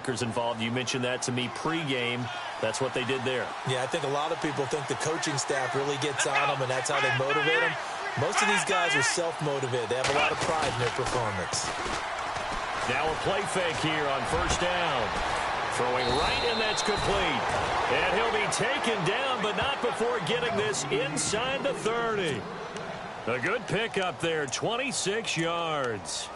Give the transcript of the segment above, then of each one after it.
playmakers involved. You mentioned that to me pregame. That's what they did there. Yeah, I think a lot of people think the coaching staff really gets on them, and that's how they motivate them. Most of these guys are self-motivated. They have a lot of pride in their performance. Now a play fake here on first down. Throwing right, and that's complete. And he'll be taken down, but not before getting this inside the 30. A good pickup there, 26 yards.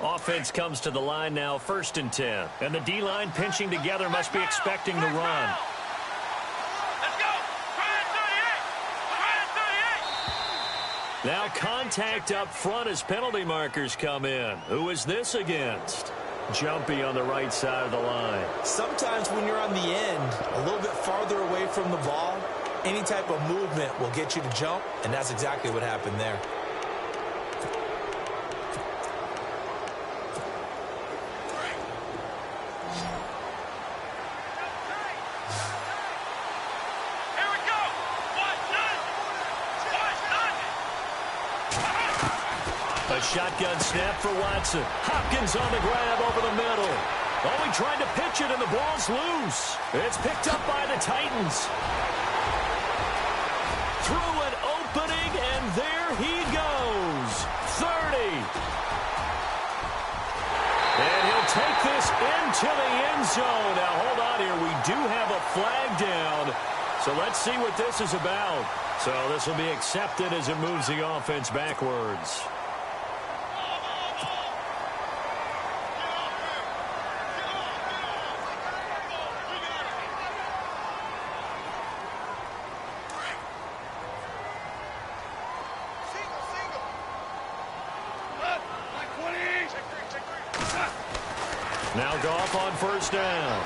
Offense comes to the line now, 1st and 10. And the D-line pinching together must be expecting the run. Now contact up front as penalty markers come in. Who is this against? Jumpy on the right side of the line. Sometimes when you're on the end, a little bit farther away from the ball, any type of movement will get you to jump, and that's exactly what happened there. A shotgun snap for Watson. Hopkins on the grab over the middle. Oh, he tried to pitch it, and the ball's loose. It's picked up by the Titans. Through an opening, and there he goes. 30. And he'll take this into the end zone. Now, hold on here. We do have a flag down. So let's see what this is about. So this will be accepted as it moves the offense backwards. Now Goff on first down.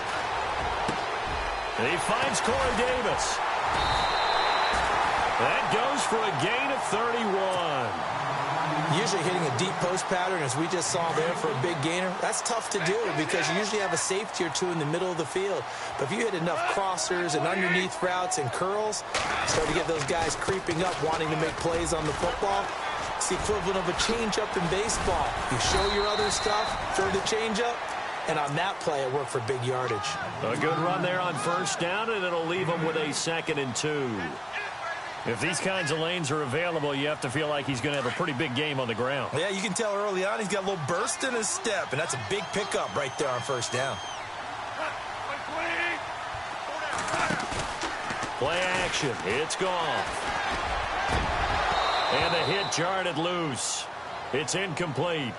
And he finds Corey Davis. That goes for a gain of 31. Usually hitting a deep post pattern, as we just saw there, for a big gainer, that's tough to do because you usually have a safety or two in the middle of the field. But if you hit enough crossers and underneath routes and curls, start to get those guys creeping up, wanting to make plays on the football. It's the equivalent of a changeup in baseball. You show your other stuff, throw the changeup, and on that play, it worked for big yardage. A good run there on first down, and it'll leave him with a 2nd and 2. If these kinds of lanes are available, you have to feel like he's going to have a pretty big game on the ground. Yeah, you can tell early on he's got a little burst in his step, and that's a big pickup right there on first down. Play action. It's gone. And the hit jarred it loose. It's incomplete.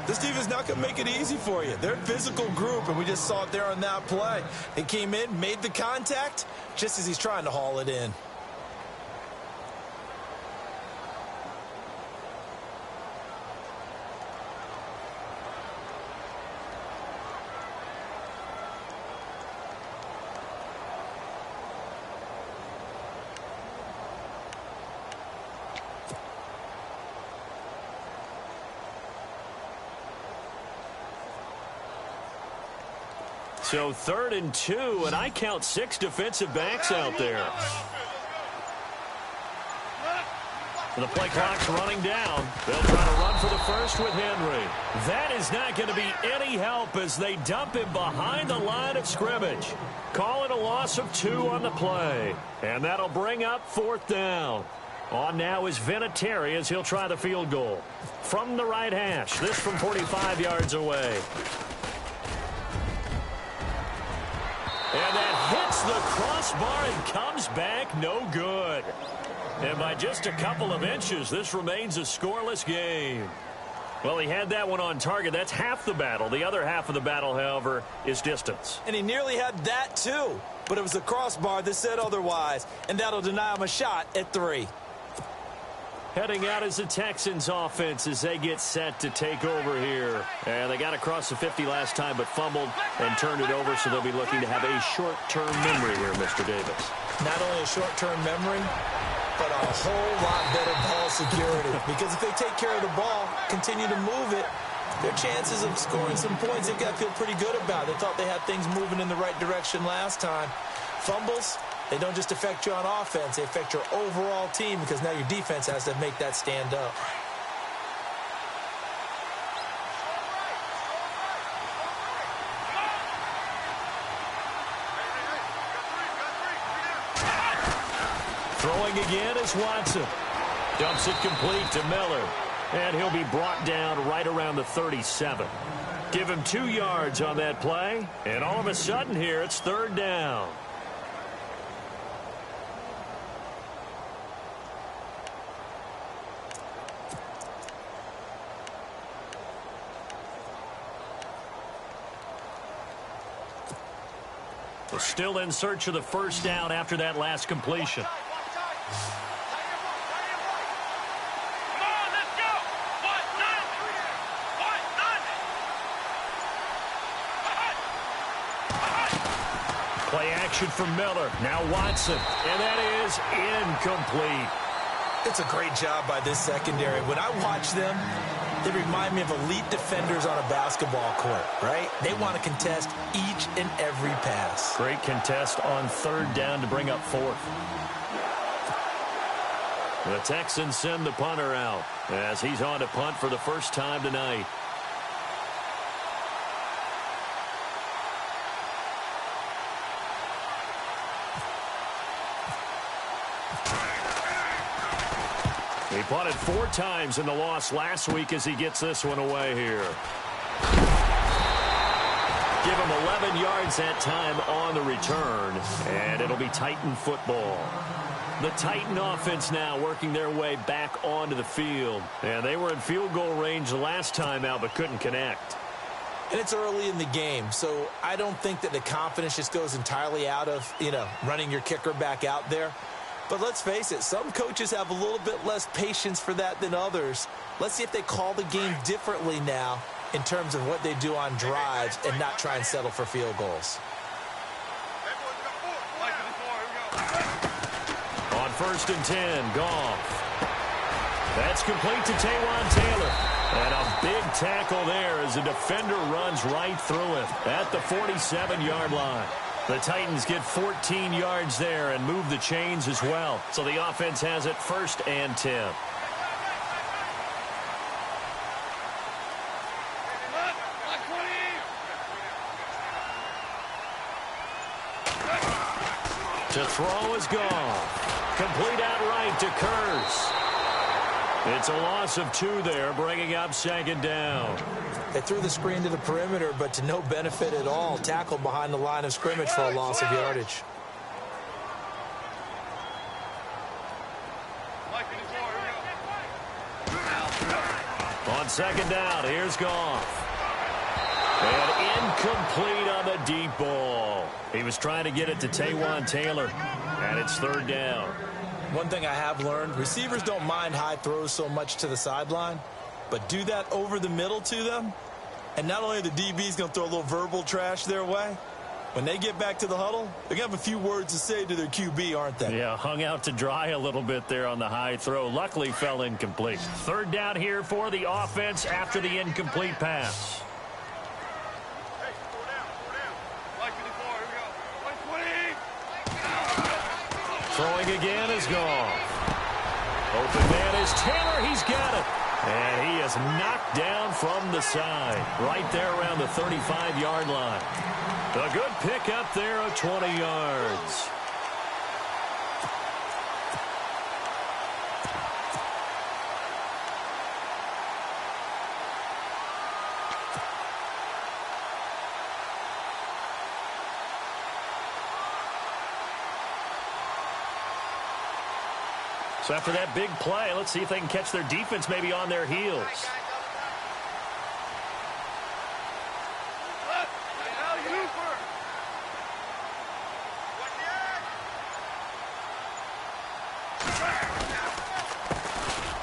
This defense not going to make it easy for you. They're a physical group, and we just saw it there on that play. It came in, made the contact, just as he's trying to haul it in. So 3rd and 2, and I count 6 defensive backs out there. The play clock's running down. They'll try to run for the first with Henry. That is not going to be any help as they dump him behind the line of scrimmage. Call it a loss of 2 on the play. And that'll bring up 4th down. On now is Vinatieri as he'll try the field goal. From the right hash, this from 45 yards away. And that hits the crossbar and comes back no good. And by just a couple of inches, this remains a scoreless game. Well, he had that one on target. That's half the battle. The other half of the battle, however, is distance. And he nearly had that, too. But it was the crossbar that said otherwise. And that'll deny him a shot at 3. Heading out is the Texans offense as they get set to take over here. And they got across the 50 last time but fumbled and turned it over, so they'll be looking to have a short-term memory here, Mr. Davis. Not only a short-term memory, but a whole lot better ball security. Because if they take care of the ball, continue to move it, their chances of scoring some points, they've got to feel pretty good about it. They thought they had things moving in the right direction last time. Fumbles, they don't just affect you on offense, they affect your overall team because now your defense has to make that stand up. Throwing again is Watson. Dumps it complete to Miller. And he'll be brought down right around the 37. Give him 2 yards on that play. And all of a sudden here, it's 3rd down. We're still in search of the 1st down after that last completion. Play action from Miller. Now Watson. And that is incomplete. It's a great job by this secondary. When I watch them, they remind me of elite defenders on a basketball court, right? They want to contest each and every pass. Great contest on 3rd down to bring up 4th. The Texans send the punter out as he's on to punt for the first time tonight. He punted 4 times in the loss last week as he gets this one away here. Give him 11 yards that time on the return, and it'll be Titan football. The Titan offense now working their way back onto the field. And they were in field goal range the last time out but couldn't connect. And it's early in the game, so I don't think that the confidence just goes entirely out of, running your kicker back out there. But let's face it, some coaches have a little bit less patience for that than others. Let's see if they call the game differently now in terms of what they do on drives and not try and settle for field goals. On 1st and 10, Goff. That's complete to Taylor. And a big tackle there as the defender runs right through him at the 47-yard line. The Titans get 14 yards there and move the chains as well. So the offense has it 1st and 10. To throw is Goff. Complete outright to Kurz. It's a loss of 2 there, bringing up 2nd down. They threw the screen to the perimeter, but to no benefit at all. Tackled behind the line of scrimmage for a loss of yardage. On 2nd down, here's Goff. And incomplete on the deep ball. He was trying to get it to Taylor, and it's 3rd down. One thing I have learned, receivers don't mind high throws so much to the sideline, but do that over the middle to them, and not only are the DBs going to throw a little verbal trash their way, when they get back to the huddle, they're going to have a few words to say to their QB, aren't they? Yeah, hung out to dry a little bit there on the high throw. Luckily fell incomplete. 3rd down here for the offense after the incomplete pass. Throwing again is Goff. Open man is Taylor. He's got it. And he is knocked down from the side. Right there around the 35-yard line. A good pickup there of 20 yards. So after that big play, let's see if they can catch their defense maybe on their heels.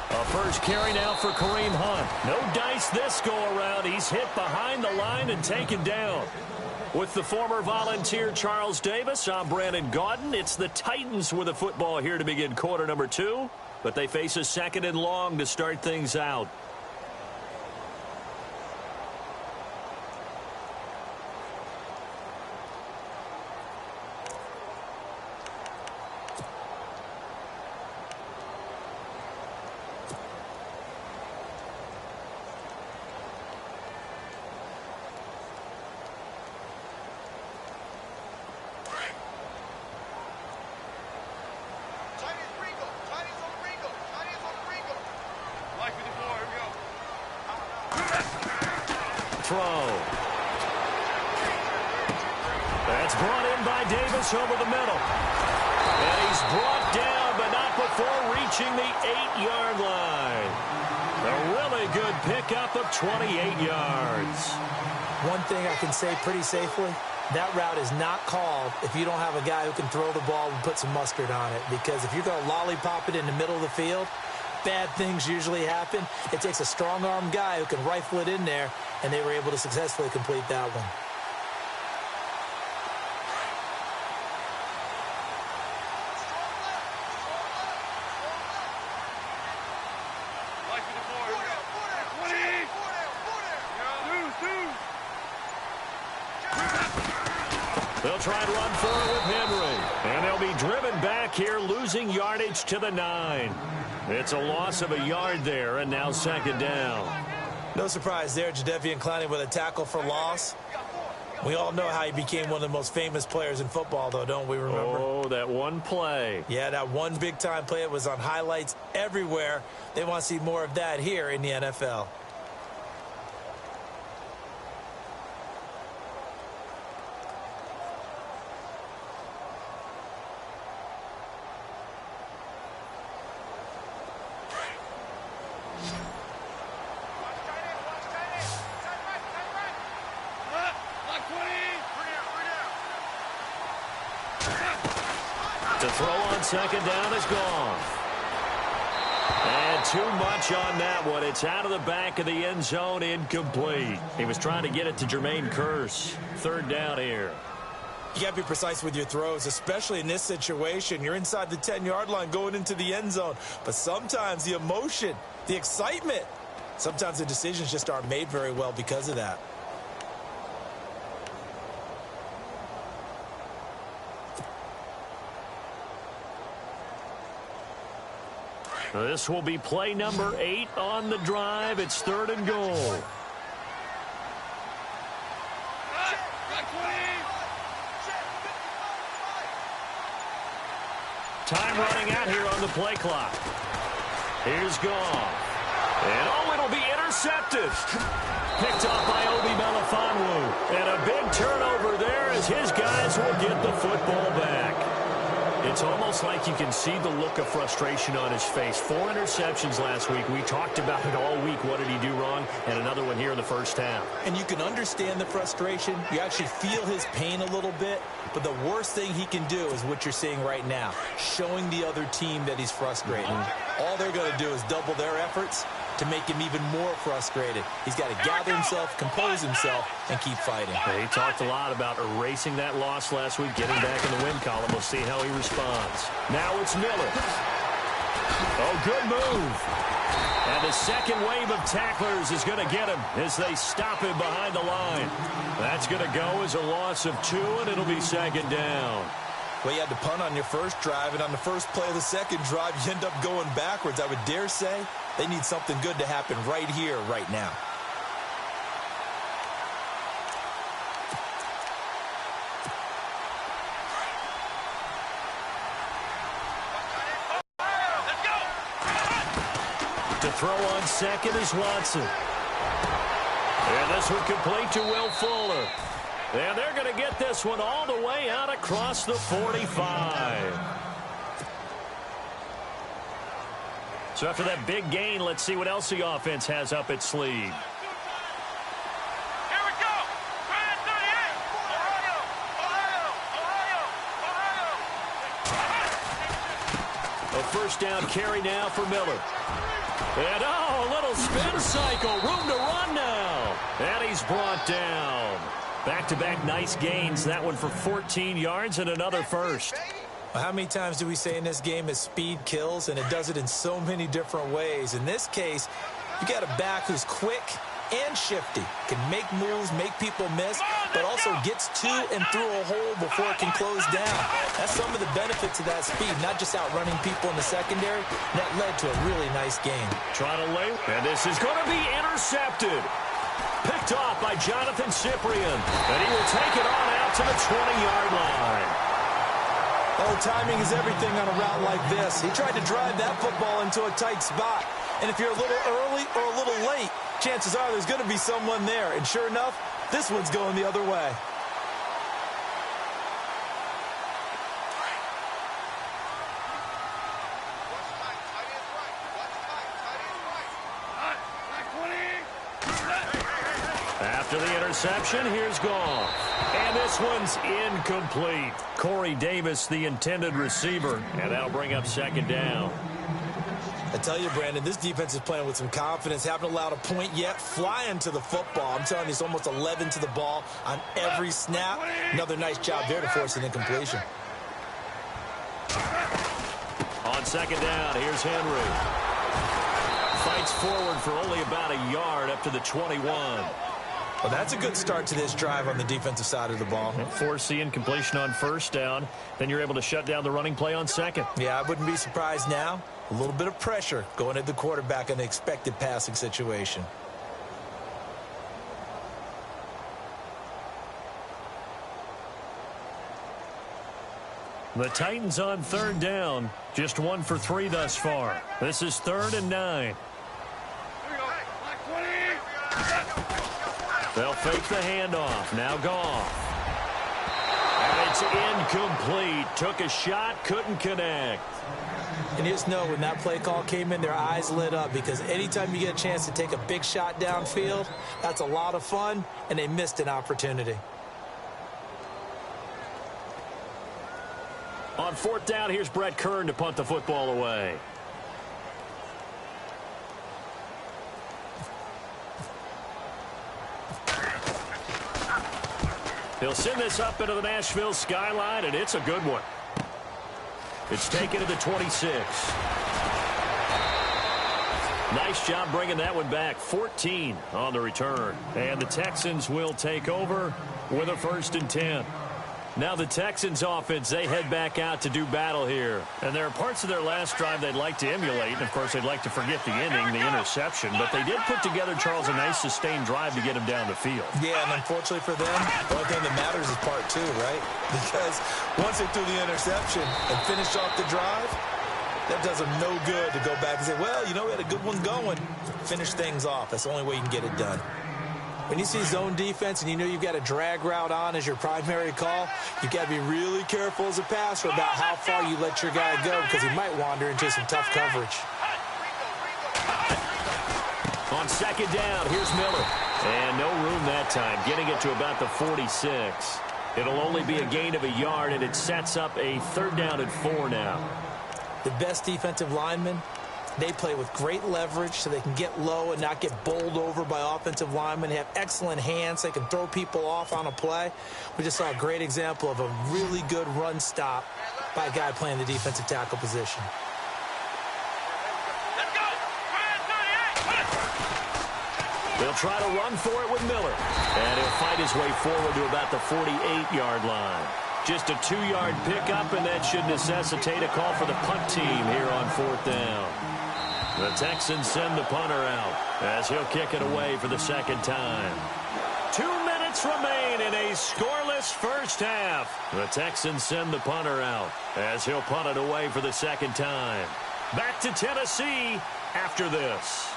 A first carry now for Kareem Hunt. No dice this go-around. He's hit behind the line and taken down. With the former Volunteer Charles Davis, I'm Brandon Gaudin. It's the Titans with the football here to begin quarter number 2, but they face a 2nd and long to start things out. throw. That's brought in by Davis over the middle. And he's brought down, but not before reaching the 8-yard line. A really good pickup of 28 yards. One thing I can say pretty safely, that route is not called if you don't have a guy who can throw the ball and put some mustard on it. Because if you're going to lollipop it in the middle of the field, bad things usually happen. It takes a strong-arm guy who can rifle it in there, and they were able to successfully complete that one. They'll try and run for it with Henry. And they'll be driven back here, losing yardage to the 9. It's a loss of a yard there, and now second down. No surprise there, Jadeveon Clowney with a tackle for loss. We all know how he became one of the most famous players in football, though, don't we remember? Oh, that one play. Yeah, that one big-time play. It was on highlights everywhere. They want to see more of that here in the NFL. To throw on second down is gone. And too much on that one. It's out of the back of the end zone, incomplete. He was trying to get it to Jermaine Kearse. Third down here. You got to be precise with your throws, especially in this situation. You're inside the 10-yard line going into the end zone. But sometimes the emotion, the excitement, sometimes the decisions just aren't made very well because of that. This will be play number 8 on the drive. It's third and goal. Time running out here on the play clock. Here's Goff. And, oh, it'll be intercepted. Picked off by Obi Melifonwu. And a big turnover there as his guys will get the football back. It's almost like you can see the look of frustration on his face. 4 interceptions last week. We talked about it all week. What did he do wrong? And another one here in the first half. And you can understand the frustration. You actually feel his pain a little bit. But the worst thing he can do is what you're seeing right now, showing the other team that he's frustrated. All they're going to do is double their efforts to make him even more frustrated. He's got to gather himself, compose himself, and keep fighting. He talked a lot about erasing that loss last week, getting back in the win column. We'll see how he responds. Now it's Miller. Oh, good move. And the second wave of tacklers is going to get him as they stop him behind the line. That's going to go as a loss of 2, and it'll be second down. Well, you had to punt on your first drive, and on the first play of the second drive, you end up going backwards. I would dare say they need something good to happen right here, right now. To throw on second is Watson. And this one complete to Will Fuller. And they're going to get this one all the way out across the 45. So after that big gain, let's see what else the offense has up its sleeve. Here we go. Grand 38. Ohio. A first down carry now for Miller. And, oh, a little spin cycle. Room to run now. And he's brought down. Back-to-back nice gains. That one for 14 yards and another first. Well, how many times do we say in this game is speed kills, and it does it in so many different ways. In this case, you got a back who's quick and shifty, can make moves, make people miss, but also gets to and through a hole before it can close down. That's some of the benefits of that speed, not just outrunning people in the secondary. That led to a really nice game. Trying to lay, and this is going to be intercepted. Picked off by Jonathan Cyprien, and he will take it on out to the 20-yard line. Oh, timing is everything on a route like this. He tried to drive that football into a tight spot. And if you're a little early or a little late, chances are there's going to be someone there. And sure enough, this one's going the other way. After the interception, here's Goff. And this one's incomplete. Corey Davis, the intended receiver. And that'll bring up second down. I tell you, Brandon, this defense is playing with some confidence. Haven't allowed a point yet. Flying to the football. I'm telling you, it's almost 11 to the ball on every snap. Another nice job there to force an incompletion. On second down, here's Henry. Fights forward for only about a yard up to the 21. Well, that's a good start to this drive on the defensive side of the ball. Force the incompletion on first down. Then you're able to shut down the running play on second. Yeah, I wouldn't be surprised now. A little bit of pressure going at the quarterback in the expected passing situation. The Titans on third down. Just 1 for 3 thus far. This is 3rd and 9. They'll fake the handoff. Now Goff. And it's incomplete. Took a shot, couldn't connect. And you just know when that play call came in, their eyes lit up, because anytime you get a chance to take a big shot downfield, that's a lot of fun, and they missed an opportunity. On 4th down, here's Brett Kern to punt the football away. He'll send this up into the Nashville skyline, and it's a good one. It's taken to the 26. Nice job bringing that one back. 14 on the return. And the Texans will take over with a 1st and 10. Now the Texans offense, they head back out to do battle here. And there are parts of their last drive they'd like to emulate. And, of course, they'd like to forget the ending, the interception. But they did put together, Charles, a nice sustained drive to get him down the field. Yeah, and unfortunately for them, the only thing that matters is part 2, right? Because once they threw the interception and finished off the drive, that does them no good to go back and say, well, you know, we had a good one going. Finish things off. That's the only way you can get it done. When you see zone defense and you know you've got a drag route on as your primary call, you've got to be really careful as a passer about how far you let your guy go, because he might wander into some tough coverage. On second down, here's Miller. And no room that time, getting it to about the 46. It'll only be a gain of a yard, and it sets up a 3rd down and 4 now. The best defensive linemen, they play with great leverage so they can get low and not get bowled over by offensive linemen. They have excellent hands. They can throw people off on a play. We just saw a great example of a really good run stop by a guy playing the defensive tackle position. Let's go. They'll try to run for it with Miller. And he'll fight his way forward to about the 48-yard line. Just a 2-yard pickup, and that should necessitate a call for the punt team here on 4th down. The Texans send the punter out as he'll kick it away for the 2nd time. 2 minutes remain in a scoreless first half. The Texans send the punter out as he'll punt it away for the 2nd time. Back to Tennessee after this.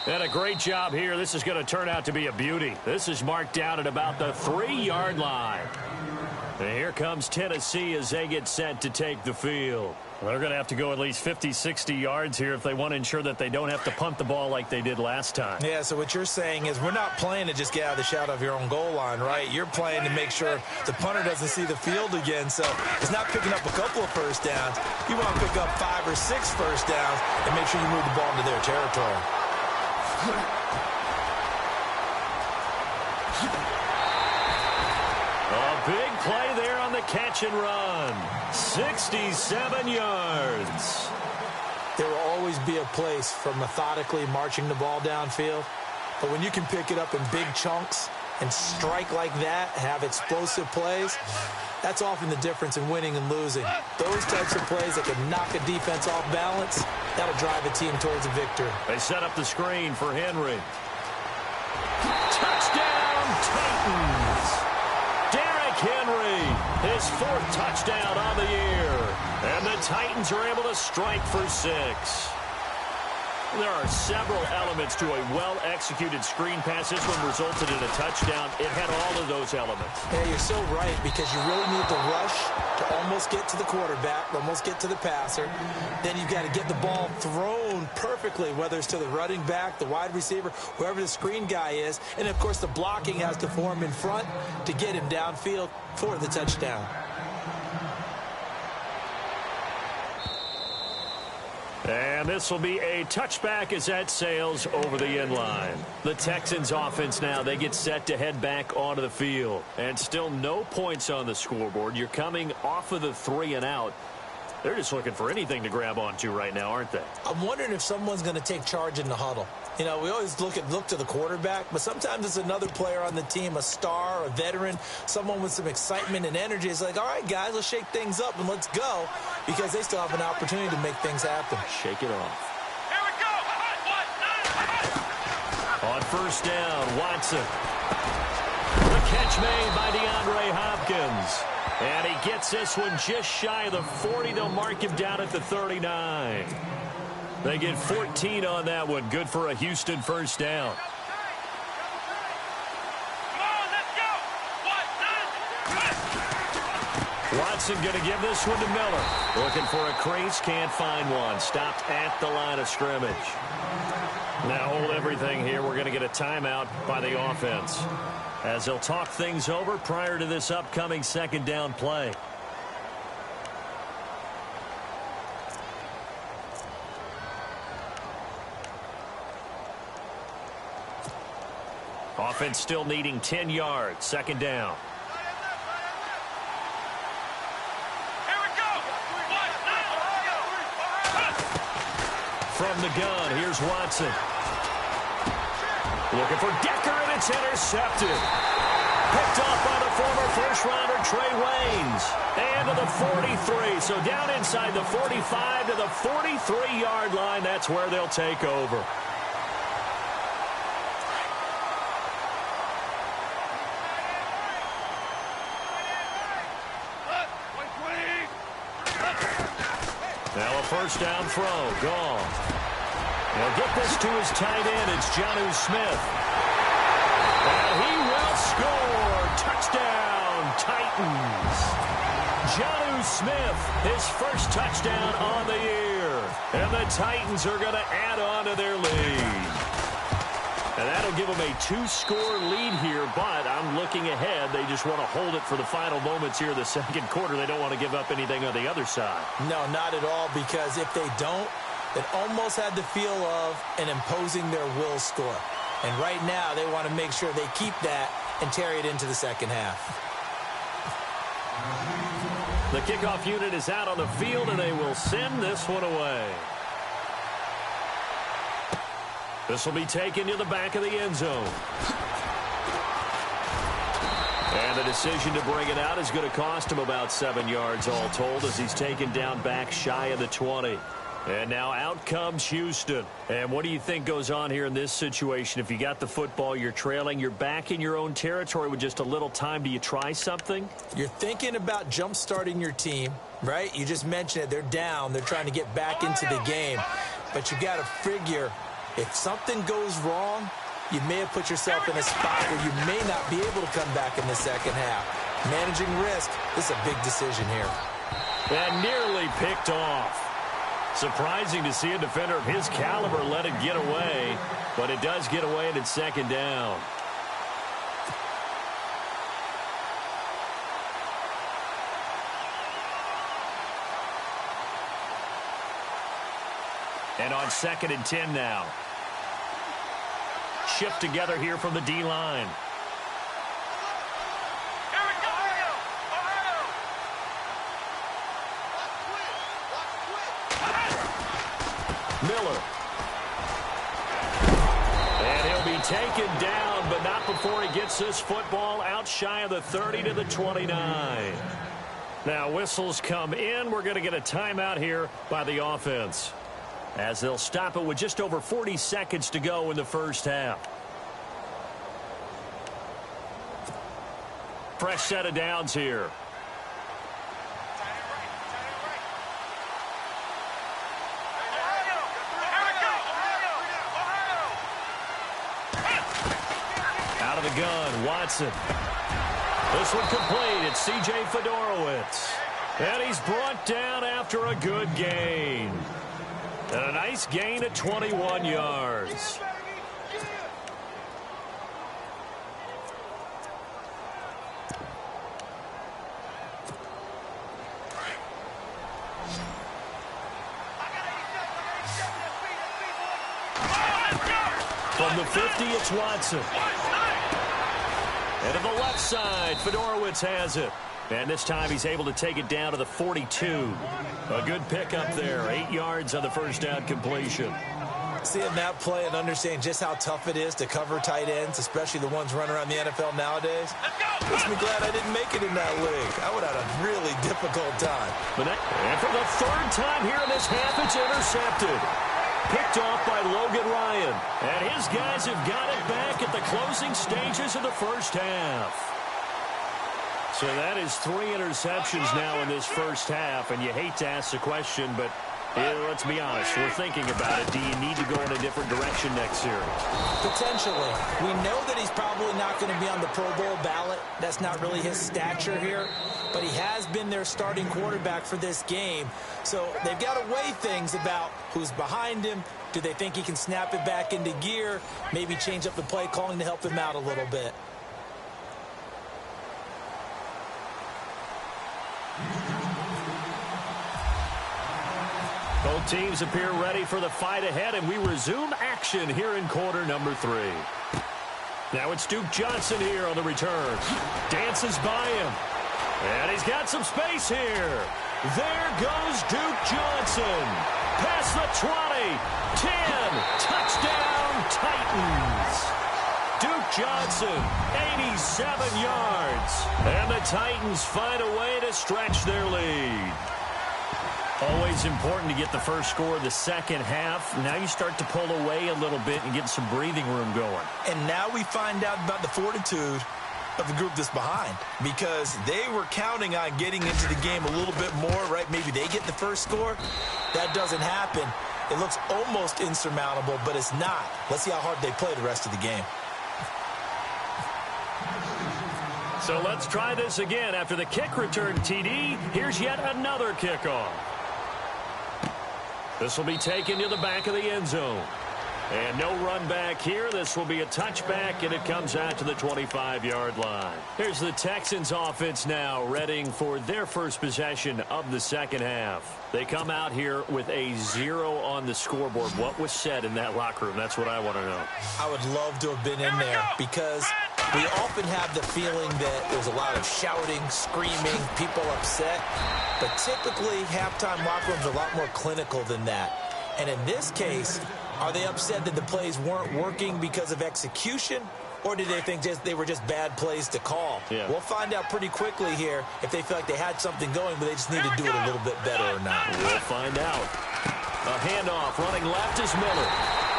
And a great job here. This is going to turn out to be a beauty. This is marked down at about the 3-yard line. And here comes Tennessee as they get set to take the field. They're going to have to go at least 50, 60 yards here if they want to ensure that they don't have to punt the ball like they did last time. Yeah, so what you're saying is we're not playing to just get out of the shadow of your own goal line, right? You're playing to make sure the punter doesn't see the field again. So it's not picking up a couple of first downs. You want to pick up 5 or 6 first downs and make sure you move the ball into their territory. A big play there on the catch and run. 67 yards. There will always be a place for methodically marching the ball downfield. But when you can pick it up in big chunks and strike like that, have explosive plays, that's often the difference in winning and losing. Those types of plays that can knock a defense off balance, that'll drive a team towards a victory. They set up the screen for Henry. Touchdown, Titans. Derrick Henry, his 4th touchdown on the year. And the Titans are able to strike for 6. There are several elements to a well-executed screen pass. This one resulted in a touchdown. It had all of those elements. Yeah, you're so right, because you really need to rush to almost get to the quarterback, almost get to the passer. Then you've got to get the ball thrown perfectly, whether it's to the running back, the wide receiver, whoever the screen guy is. And, of course, the blocking has to form in front to get him downfield for the touchdown. And this will be a touchback as that sails over the end line. The Texans offense now, they get set to head back onto the field. And still no points on the scoreboard. You're coming off of the 3 and out. They're just looking for anything to grab onto right now, aren't they? I'm wondering if someone's going to take charge in the huddle. You know, we always look to the quarterback, but sometimes it's another player on the team, a star, a veteran, someone with some excitement and energy. It's like, all right, guys, let's shake things up and let's go, because they still have an opportunity to make things happen. Shake it off. Here we go. On first down, Watson. The catch made by DeAndre Hopkins. And he gets this one just shy of the 40. They'll mark him down at the 39. They get 14 on that one. Good for a Houston first down. Come on, let's go. Watson going to give this one to Miller. Looking for a crease, can't find one. Stopped at the line of scrimmage. Now hold everything here. We're going to get a timeout by the offense, as they'll talk things over prior to this upcoming second down play. Offense still needing 10 yards. Second down. Here we go. From the gun, here's Watson. Looking for Decker, and it's intercepted. Picked off by the former first-rounder Trey Waynes. And to the 43. So down inside the 45 to the 43-yard line. That's where they'll take over. Now a first down throw. Gone. He'll get this to his tight end. It's Jonnu Smith. And he will score. Touchdown, Titans. Jonnu Smith, his first touchdown on the year. And the Titans are going to add on to their lead. And that'll give them a 2-score lead here, but I'm looking ahead. They just want to hold it for the final moments here of the second quarter. They don't want to give up anything on the other side. No, not at all, because if they don't, it almost had the feel of an imposing their will score. And right now, they want to make sure they keep that and carry it into the second half. The kickoff unit is out on the field, and they will send this one away. This will be taken to the back of the end zone. And the decision to bring it out is going to cost him about 7 yards all told, as he's taken down back shy of the 20. And now out comes Houston. And what do you think goes on here in this situation? If you got the football, you're trailing, you're back in your own territory with just a little time. Do you try something? You're thinking about jump-starting your team, right? You just mentioned it. They're down. They're trying to get back into the game. But you got to figure, if something goes wrong, you may have put yourself in a spot where you may not be able to come back in the second half. Managing risk, this is a big decision here. And nearly picked off. Surprising to see a defender of his caliber let it get away, but it does get away, and it's second down. And on 2nd and 10 now. Shift together here from the D-line. Miller. And he'll be taken down, but not before he gets this football out shy of the 30 to the 29. Now whistles come in. We're going to get a timeout here by the offense, as they'll stop it with just over 40 seconds to go in the first half. Fresh set of downs here. Out of the gun, Watson. This one complete. It's C.J. Fedorowicz. And he's brought down after a good gain. And a nice gain of 21 yards. From the 50, it's Watson. And to the left side, Fedorowicz has it. And this time he's able to take it down to the 42. A good pickup there. 8 yards on the first down completion. Seeing that play and understanding just how tough it is to cover tight ends, especially the ones running around the NFL nowadays, makes me glad I didn't make it in that league. I would have had a really difficult time. And for the third time here in this half, it's intercepted. Picked off by Logan Ryan. And his guys have got it back at the closing stages of the first half. So that is 3 interceptions now in this first half. And you hate to ask the question, but let's be honest. We're thinking about it. Do you need to go in a different direction next series? Potentially. We know that he's probably not going to be on the Pro Bowl ballot. That's not really his stature here. But he has been their starting quarterback for this game. So they've got to weigh things about who's behind him. Do they think he can snap it back into gear? Maybe change up the play calling to help him out a little bit. Both teams appear ready for the fight ahead, and we resume action here in quarter number 3. Now it's Duke Johnson here on the return. Dances by him. And he's got some space here. There goes Duke Johnson. Past the 20. 10. Touchdown, Titans. Duke Johnson, 87 yards. And the Titans find a way to stretch their lead. Always important to get the first score of the second half. Now you start to pull away a little bit and get some breathing room going. And now we find out about the fortitude of the group that's behind, because they were counting on getting into the game a little bit more, right? Maybe they get the first score. That doesn't happen. It looks almost insurmountable, but it's not. Let's see how hard they play the rest of the game. So let's try this again. After the kick return TD, here's yet another kickoff. This will be taken to the back of the end zone. And no run back here. This will be a touchback, and it comes out to the 25-yard line. Here's the Texans offense now, readying for their first possession of the second half. They come out here with a 0 on the scoreboard. What was said in that locker room? That's what I want to know. I would love to have been in there, because we often have the feeling that there's a lot of shouting, screaming, people upset. But typically, halftime locker rooms are a lot more clinical than that. And in this case, are they upset that the plays weren't working because of execution? Or did they think they were just bad plays to call? Yeah. We'll find out pretty quickly here if they feel like they had something going, but they just need to do it a little bit better or not. We'll find out. A handoff running left is Miller.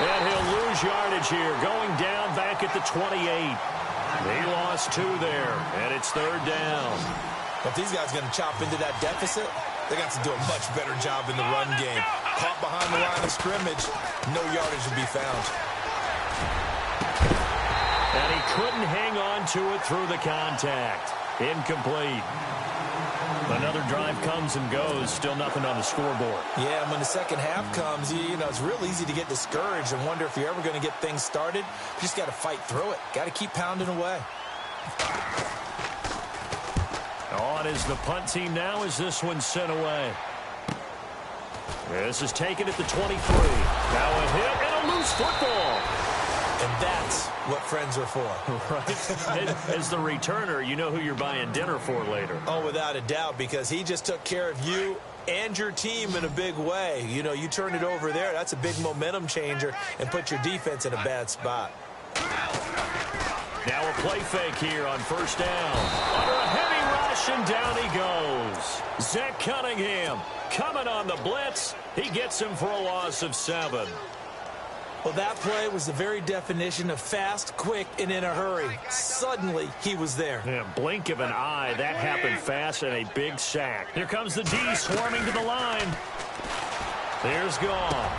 And he'll lose yardage here, going down back at the 28. He lost 2 there, and it's third down. If these guys are going to chop into that deficit, they got to do a much better job in the run game. Caught behind the line of scrimmage, no yardage to be found. And he couldn't hang on to it through the contact. Incomplete. Another drive comes and goes. Still nothing on the scoreboard. Yeah, and when the second half comes, you know, it's real easy to get discouraged and wonder if you're ever going to get things started. You just got to fight through it. Got to keep pounding away. On is the punt team now as this one's sent away. This is taken at the 23. Now a hit and a loose football. And that's what friends are for. Right. As the returner, you know who you're buying dinner for later. Oh, without a doubt, because he just took care of you and your team in a big way. You know, you turned it over there. That's a big momentum changer and put your defense in a bad spot. Now a play fake here on first down. Under a heavy rush, and down he goes. Zach Cunningham coming on the blitz. He gets him for a loss of 7. Well, that play was the very definition of fast, quick, and in a hurry. Suddenly, he was there. Yeah, blink of an eye. That happened fast and a big sack. Here comes the D swarming to the line. Here's Goff.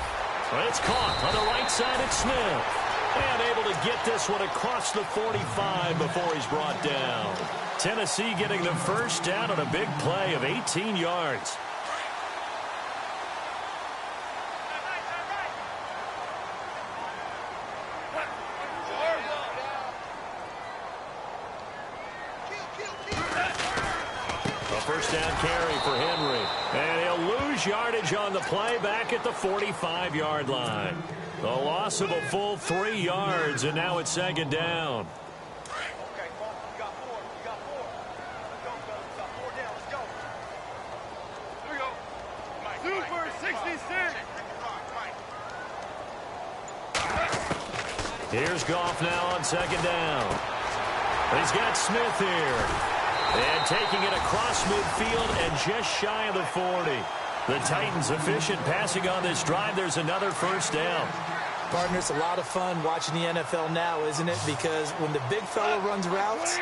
It's caught on the right side. It's Smith. And able to get this one across the 45 before he's brought down. Tennessee getting the first down on a big play of 18 yards. First down carry for Henry. And he'll lose yardage on the play back at the 45-yard line. The loss of a full 3 yards, and now it's second down. Okay, you got four. You got four. Let's go, fellas. We got 4 down. Let's go. Here we go. Super 66. Here's Goff now on second down. He's got Smith here. And taking it across midfield and just shy of the 40. The Titans efficient passing on this drive. There's another first down. Partner, it's a lot of fun watching the NFL now, isn't it? Because when the big fella runs routes,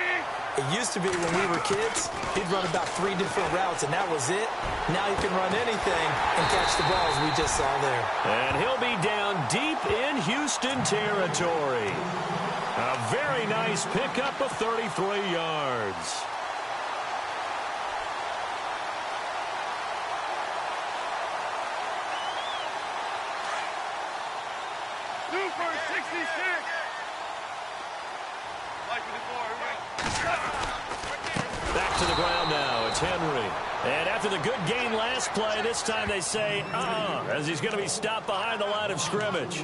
it used to be when we were kids, he'd run about 3 different routes, and that was it. Now he can run anything and catch the balls we just saw there. And he'll be down deep in Houston territory. A very nice pickup of 33 yards. Super 66. Back to the ground now. It's Henry. And after the good gain last play, this time they say, as he's going to be stopped behind the line of scrimmage.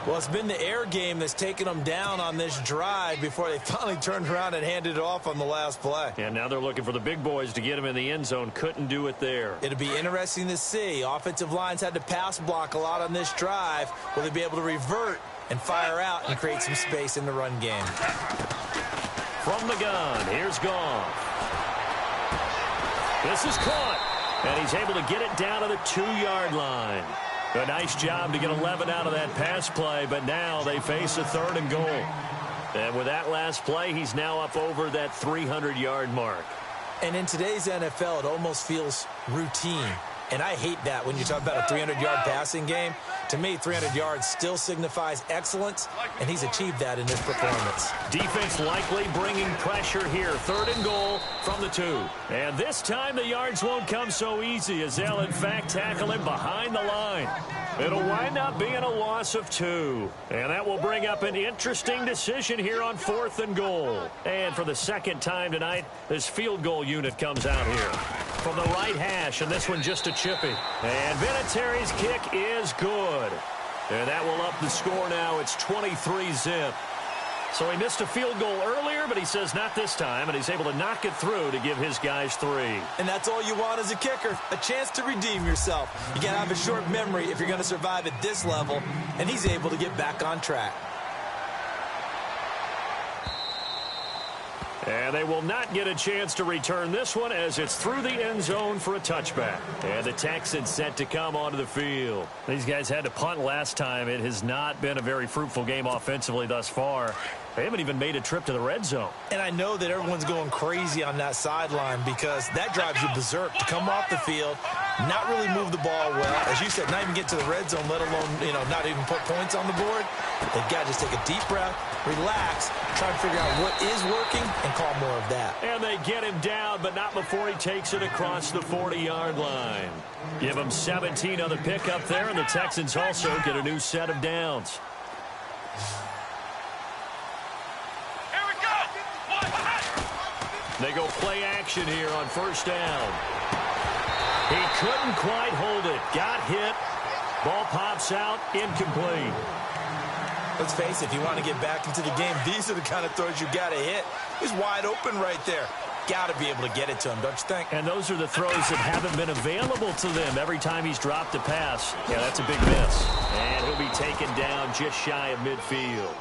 Well, it's been the air game that's taken them down on this drive before they finally turned around and handed it off on the last play. And now they're looking for the big boys to get him in the end zone. Couldn't do it there. It'll be interesting to see. Offensive lines had to pass block a lot on this drive. Will they be able to revert and fire out and create some space in the run game? From the gun, here's Goff. This is caught. And he's able to get it down to the 2-yard line. A nice job to get 11 out of that pass play, but now they face a 3rd and goal. And with that last play, he's now up over that 300-yard mark. And in today's NFL, it almost feels routine. And I hate that when you talk about a 300-yard passing game. To me, 300 yards still signifies excellence, and he's achieved that in this performance. Defense likely bringing pressure here. 3rd and goal from the 2. And this time the yards won't come so easy as they'll, in fact, tackle him behind the line. It'll wind up being a loss of 2. And that will bring up an interesting decision here on 4th and goal. And for the second time tonight, this field goal unit comes out here. From the right hash, and this one just a chippy. And Vinatieri's kick is good. And that will up the score now. It's 23-zip. So he missed a field goal earlier, but he says not this time, and he's able to knock it through to give his guys 3. And that's all you want as a kicker, a chance to redeem yourself. You got to have a short memory if you're going to survive at this level, and he's able to get back on track. And they will not get a chance to return this one as it's through the end zone for a touchback. And the Texans set to come onto the field. These guys had to punt last time. It has not been a very fruitful game offensively thus far. They haven't even made a trip to the red zone. And I know that everyone's going crazy on that sideline because that drives you berserk to come off the field, not really move the ball well. As you said, not even get to the red zone, let alone, not even put points on the board. They've got to just take a deep breath, relax, try to figure out what is working, and call more of that. And they get him down, but not before he takes it across the 40-yard line. Give him 17 on the pickup there, and the Texans also get a new set of downs. They go play action here on first down. He couldn't quite hold it. Got hit. Ball pops out. Incomplete. Let's face it, if you want to get back into the game, these are the kind of throws you got to hit. He's wide open right there. Got to be able to get it to him, don't you think? And those are the throws that haven't been available to them every time he's dropped a pass. Yeah, that's a big miss. And he'll be taken down just shy of midfield.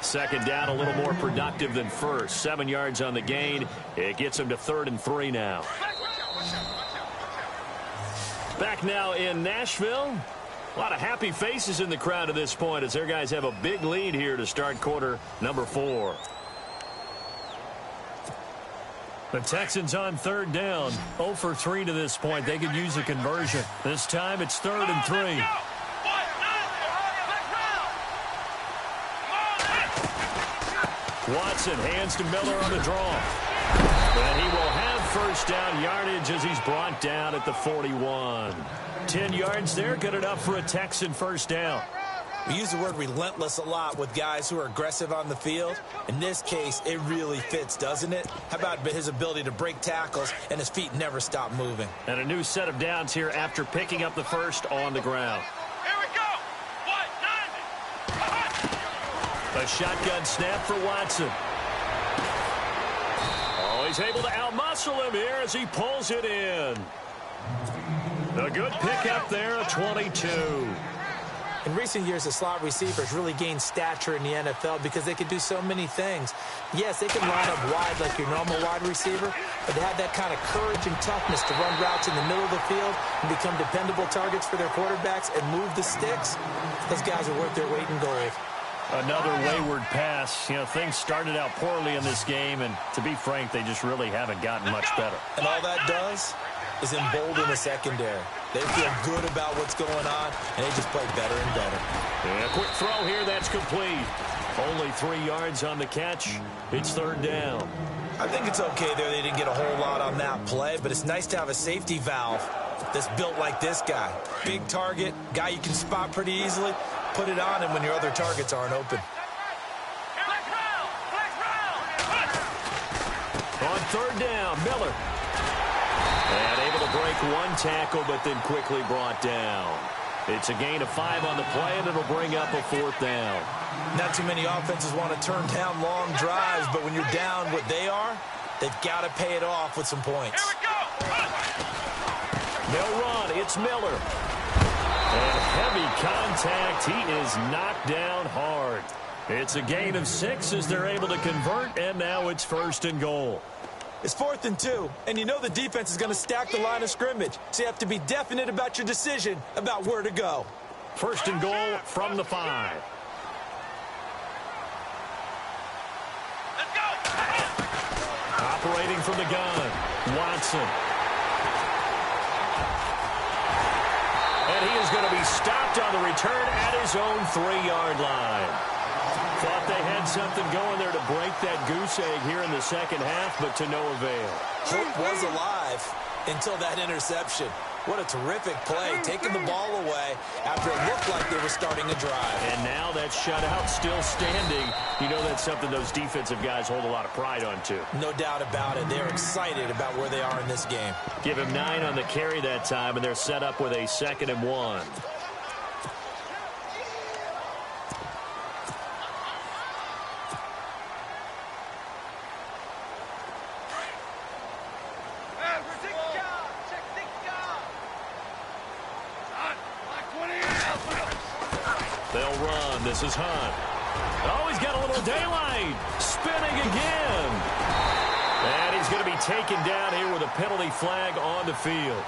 Second down, a little more productive than first. 7 yards on the gain. It gets him to 3rd and 3 now. Back now in Nashville. A lot of happy faces in the crowd at this point as their guys have a big lead here to start quarter number 4. The Texans on third down, 0 for 3 to this point. They could use a conversion. This time it's 3rd and 3. Watson hands to Miller on the draw. And he will have first down yardage as he's brought down at the 41. 10 yards there, good enough for a Texan first down. We use the word relentless a lot with guys who are aggressive on the field. In this case, it really fits, doesn't it? How about his ability to break tackles and his feet never stop moving? And a new set of downs here after picking up the first on the ground. Here we go. A shotgun snap for Watson. Oh, he's able to outmuscle him here as he pulls it in. A good pickup there, a 22. In recent years, the slot receivers really gained stature in the NFL because they can do so many things. Yes, they can line up wide like your normal wide receiver, but they have that kind of courage and toughness to run routes in the middle of the field and become dependable targets for their quarterbacks and move the sticks. Those guys are worth their weight in gold. Another wayward pass. You know, things started out poorly in this game, and to be frank, they just really haven't gotten much better. And all that does is embolden the secondary. They feel good about what's going on, and they just play better and better. Yeah, quick throw here, that's complete. Only 3 yards on the catch. It's 3rd down. I think it's okay there. They didn't get a whole lot on that play, but it's nice to have a safety valve that's built like this guy. Big target, guy you can spot pretty easily. Put it on him when your other targets aren't open. On 3rd down, Miller. And able to break one tackle, but then quickly brought down. It's a gain of 5 on the play, and it'll bring up a 4th down. Not too many offenses want to turn down long drives, but when you're down what they are, they've got to pay it off with some points. They'll run. It's Miller. And heavy contact. He is knocked down hard. It's a gain of 6 as they're able to convert, and now it's 1st and goal. It's 4th and 2, and you know the defense is going to stack the line of scrimmage, so you have to be definite about your decision about where to go. 1st and goal from the 5. Let's go. Operating from the gun, Watson. And he is going to be stopped on the return at his own 3-yard line. Thought they had something going there to break that goose egg here in the second half, but to no avail. Hope was alive until that interception. What a terrific play, taking the ball away after it looked like they were starting a drive. And now that shutout still standing. You know that's something those defensive guys hold a lot of pride on, too. No doubt about it. They're excited about where they are in this game. Give him 9 on the carry that time, and they're set up with a 2nd and 1. They'll run. This is Hunt. Oh, he's got a little daylight. Spinning again. And he's going to be taken down here with a penalty flag on the field.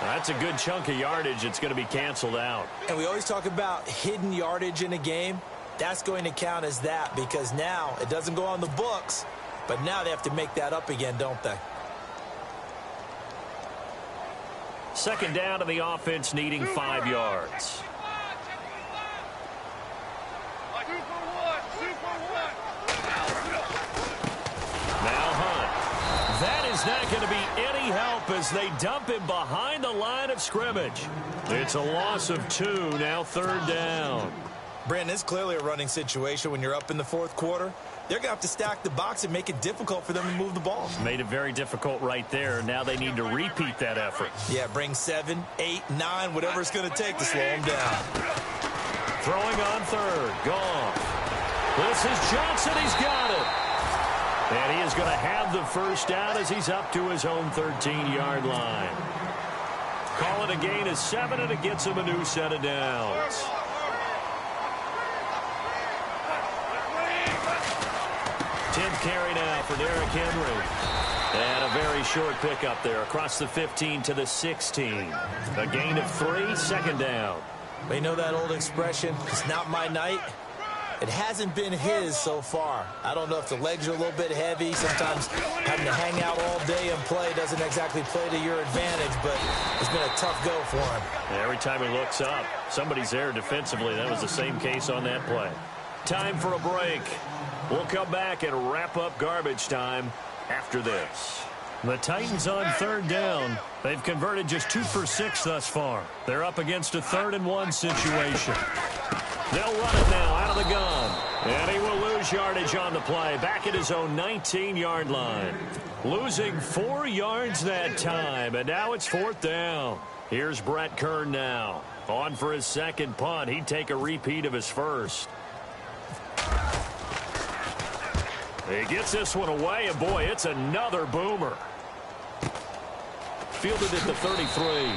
That's a good chunk of yardage. It's going to be canceled out. And we always talk about hidden yardage in a game. That's going to count as that because now it doesn't go on the books, but now they have to make that up again, don't they? 2nd down to the offense, needing 5 yards. Now Hunt. That is not going to be any help as they dump him behind the line of scrimmage. It's a loss of 2, now 3rd down. Brandon, it's clearly a running situation when you're up in the 4th quarter. They're going to have to stack the box and make it difficult for them to move the ball. Made it very difficult right there. Now they need to repeat that effort. Yeah, bring 7, 8, 9, whatever it's going to take to slow them down. Throwing on 3rd. Goff. This is Johnson. He's got it. And he is going to have the first down as he's up to his own 13-yard line. Call it a gain of 7, and it gets him a new set of downs. 10th carry now for Derrick Henry. And a very short pickup there across the 15 to the 16. A gain of 3, second down. You know that old expression, it's not my night? It hasn't been his so far. I don't know if the legs are a little bit heavy. Sometimes having to hang out all day and play doesn't exactly play to your advantage, but it's been a tough go for him. Every time he looks up, somebody's there defensively. That was the same case on that play. Time for a break. We'll come back and wrap up garbage time after this. The Titans on third down. They've converted just 2 for 6 thus far. They're up against a 3rd-and-1 situation. They'll run it now out of the gun. And he will lose yardage on the play. Back at his own 19-yard line. Losing 4 yards that time. And now it's 4th down. Here's Brett Kern now. On for his second punt. He'd take a repeat of his first. He gets this one away, and boy, it's another boomer. Fielded at the 33.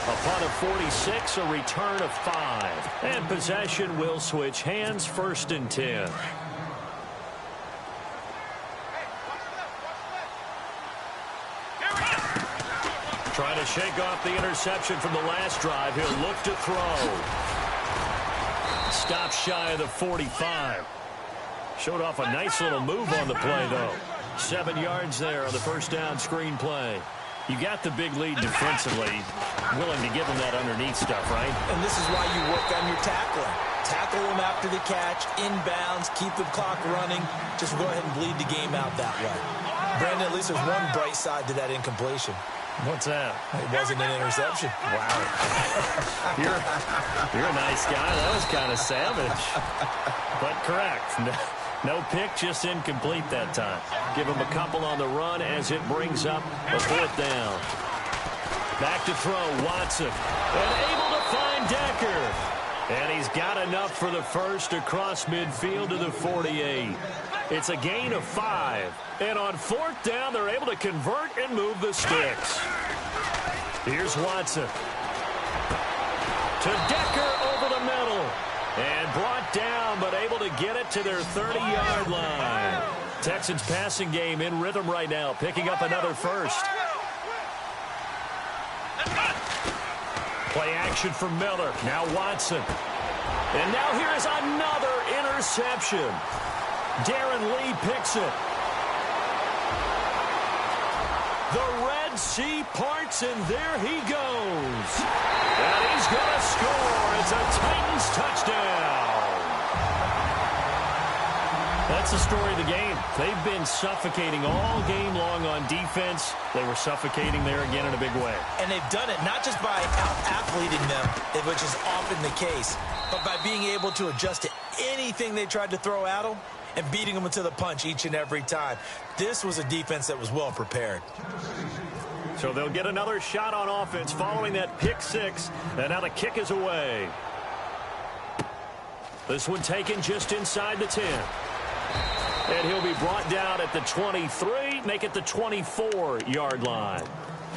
A punt of 46, a return of 5. And possession will switch hands, 1st and 10. Trying to shake off the interception from the last drive. He'll look to throw. Stop shy of the 45. Showed off a nice little move on the play, though. 7 yards there on the first down screen play. You got the big lead defensively. Willing to give them that underneath stuff, right? And this is why you work on your tackling. Tackle them after the catch, inbounds, keep the clock running. Just go ahead and bleed the game out that way. Brandon, at least there's one bright side to that incompletion. What's that? It wasn't an interception. Wow. You're a nice guy. That was kind of savage. But correct. No pick, just incomplete that time. Give him a couple on the run as it brings up a 4th down. Back to throw, Watson. And able to find Decker. And he's got enough for the first across midfield to the 48. It's a gain of 5. And on 4th down, they're able to convert and move the sticks. Here's Watson. To Decker over the middle. And brought down, but able to get it to their 30-yard line. Texans passing game in rhythm right now, picking up another first. Play action for Miller. Now Watson. And now here is another interception. Darren Lee picks it. The Red Sea parts, and there he goes. And he's going to score. It's a Titans touchdown. That's the story of the game. They've been suffocating all game long on defense. They were suffocating there again in a big way. And they've done it not just by out-athleting them, which is often the case, but by being able to adjust to anything they tried to throw at them and beating them to the punch each and every time. This was a defense that was well prepared. So they'll get another shot on offense following that pick 6. And now the kick is away. This one taken just inside the 10. And he'll be brought down at the 23, make it the 24-yard line.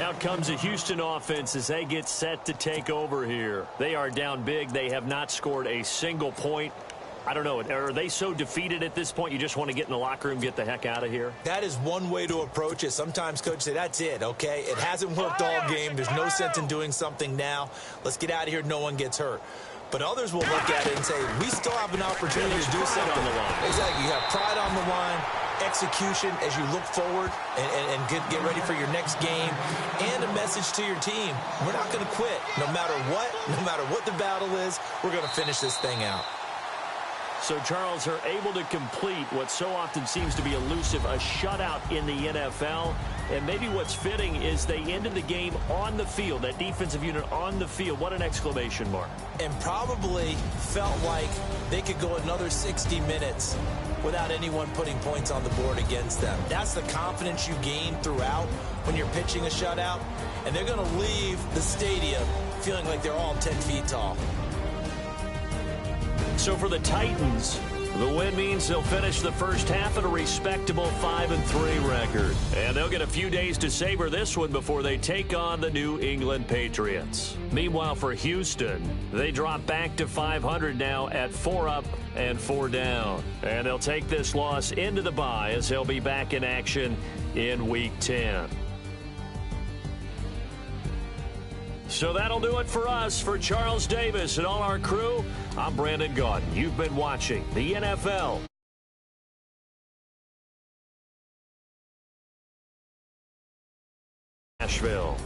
Out comes the Houston offense as they get set to take over here. They are down big. They have not scored a single point. I don't know. Are they so defeated at this point you just want to get in the locker room, get the heck out of here? That is one way to approach it. Sometimes coaches say, that's it, okay? It hasn't worked all game. There's no sense in doing something now. Let's get out of here. No one gets hurt. But others will look at it and say, we still have an opportunity to do something. On the line. Exactly. You have pride on the line, execution as you look forward and get ready for your next game, and a message to your team. We're not going to quit. No matter what the battle is, we're going to finish this thing out. So, Charles, are able to complete what so often seems to be elusive, a shutout in the NFL. And maybe what's fitting is they ended the game on the field, that defensive unit on the field. What an exclamation mark. And probably felt like they could go another 60 minutes without anyone putting points on the board against them. That's the confidence you gain throughout when you're pitching a shutout. And they're going to leave the stadium feeling like they're all 10 feet tall. So for the Titans, The win means they'll finish the first half at a respectable 5-3 record. And they'll get a few days to savor this one before they take on the New England Patriots. Meanwhile, for Houston, they drop back to 500 now at 4 up and 4 down. And they'll take this loss into the bye as they'll be back in action in Week 10. So that'll do it for us. For Charles Davis and all our crew, I'm Brandon Gaudin. You've been watching the NFL Nashville.